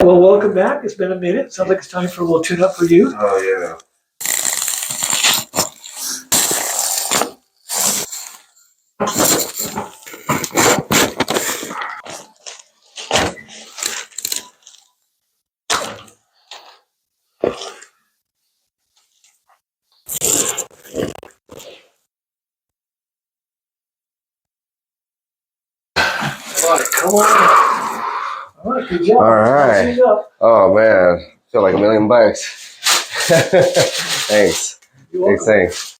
Well, welcome back. It's been a minute. Sounds like it's time for a little tune-up for you. Oh, yeah. All right, come on. All right, good job. All right. Tune up. Oh, man. Feel like $1,000,000. Thanks. You're welcome. Thanks.